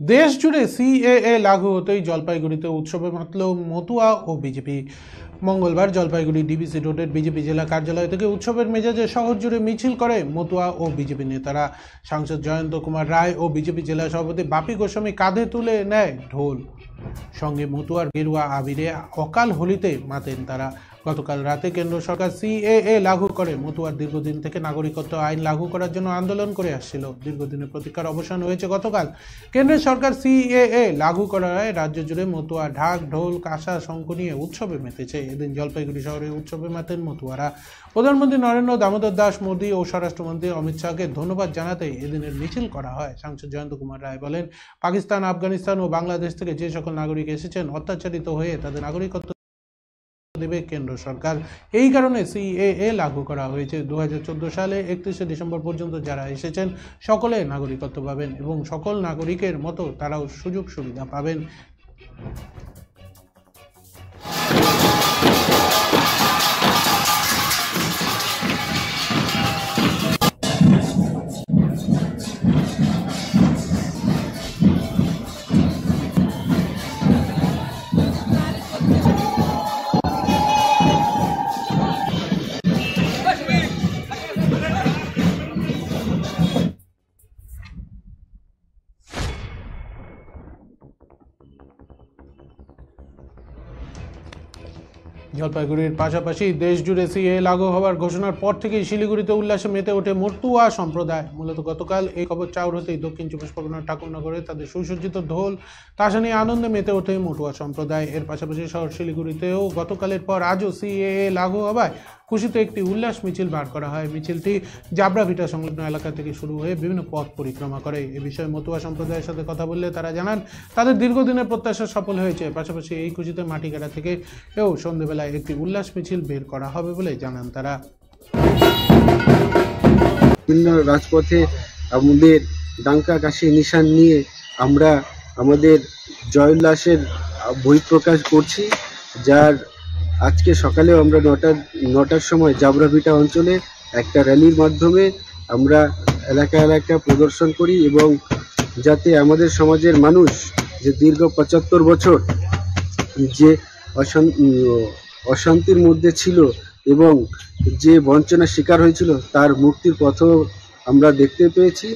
দেশ জুড়ে সিএএ লাগু হতেই জলপাইগুড়িতে উৎসবে মাতল মতুয়া ও বিজেপি। মঙ্গলবার জলপাইগুড়ি ডিবিসি রোডের বিজেপি জেলা কার্যালয় থেকে উৎসবের মেজাজে শহর জুড়ে মিছিল করে মতুয়া ও বিজেপি নেতারা। সাংসদ জয়ন্ত কুমার রায় ও বিজেপি জেলা সভাপতি বাপি গোস্বামী কাঁধে তুলে নেয় ঢোল, সঙ্গে মতুয়ার গেরুয়া আবিরে অকাল হোলিতে মাতেন তারা। গতকাল রাতে কেন্দ্র সরকার সিএএ লাগু করে মতুয়ার দীর্ঘদিন থেকে নাগরিকত্ব আইন লাগু করার জন্য আন্দোলন করে আসছিল। দীর্ঘদিনের প্রতীক্ষার অবসান হয়েছে গতকাল। কেন্দ্রের সরকার সিএএ লাগু করায় রাজ্য জুড়ে মতুয়া ঢাক ঢোল কাঁসা শঙ্খ নিয়ে উৎসবে মেতেছে। এদিন জলপাইগুড়ি শহরে উৎসবে মাতেন মতুয়ারা। প্রধানমন্ত্রী নরেন্দ্র দামোদর দাস মোদী ও স্বরাষ্ট্রমন্ত্রী অমিত শাহকে ধন্যবাদ জানাতে এদিনের মিছিল করা হয়। সাংসদ জয়ন্ত কুমার রায় বলেন, পাকিস্তান, আফগানিস্তান ও বাংলাদেশ থেকে যে সকল নাগরিক এসেছেন অত্যাচারিত হয়ে তাদের নাগরিকত্ব দেবে কেন্দ্র সরকার। এই কারণে সিএএ লাগু করা হয়েছে। 2014 সালে 31শে ডিসেম্বর পর্যন্ত যারা এসেছেন সকলে নাগরিকত্ব পাবেন এবং সকল নাগরিকের মতো তারাও সুযোগ সুবিধা পাবেন। জলপাইগুড়ির পাশাপাশি দেশ জুড়ে সিএএ লাগু হওয়ার ঘোষণার পর থেকেই শিলিগুড়িতে উল্লাসে মেতে ওঠে মতুয়া সম্প্রদায়। মূলত গতকাল এই খবর চাউর হতেই দক্ষিণ চব্বিশ পরগনার ঠাকুরনগরে তাদের সুসজ্জিত ঢোল তাসা নিয়ে আনন্দে মেতে ওঠে মতুয়া সম্প্রদায়। এর পাশাপাশি শহর শিলিগুড়িতেও গতকালের পর আজও সিএএ লাগু হওয়ায় খুশিতে একটি উল্লাস মিছিল বার করা হয়। মিছিলটি জাবরাভিটা সংলগ্ন এলাকা থেকে শুরু হয়ে বিভিন্ন পথ পরিক্রমা করে। এ বিষয়ে মতুয়া সম্প্রদায়ের সাথে কথা বললে তারা জানান, তাদের দীর্ঘদিনের প্রত্যাশা সফল হয়েছে। পাশাপাশি এই খুশিতে মাটিগাড়া থেকে সন্ধ্যেবেলায় একটি উল্লাস মিছিল বের করা হবে বলে জানান তারা। বিভিন্ন রাজপথে আমাদের ডাঙ্কা কাশি নিশান নিয়ে আমরা আমাদের জয়োল্লাসের বহিঃপ্রকাশ করছি, যার আজকে সকালে আমরা নটার সময় জাবরাভিটা অঞ্চলে একটা র্যালির মাধ্যমে আমরা এলাকা এলাকা প্রদর্শন করি এবং যাতে আমাদের সমাজের মানুষ যে দীর্ঘ 75 বছর যে অশান্তির মধ্যে ছিল এবং যে বঞ্চনার শিকার হয়েছিল তার মুক্তির পথও আমরা দেখতে পেয়েছি।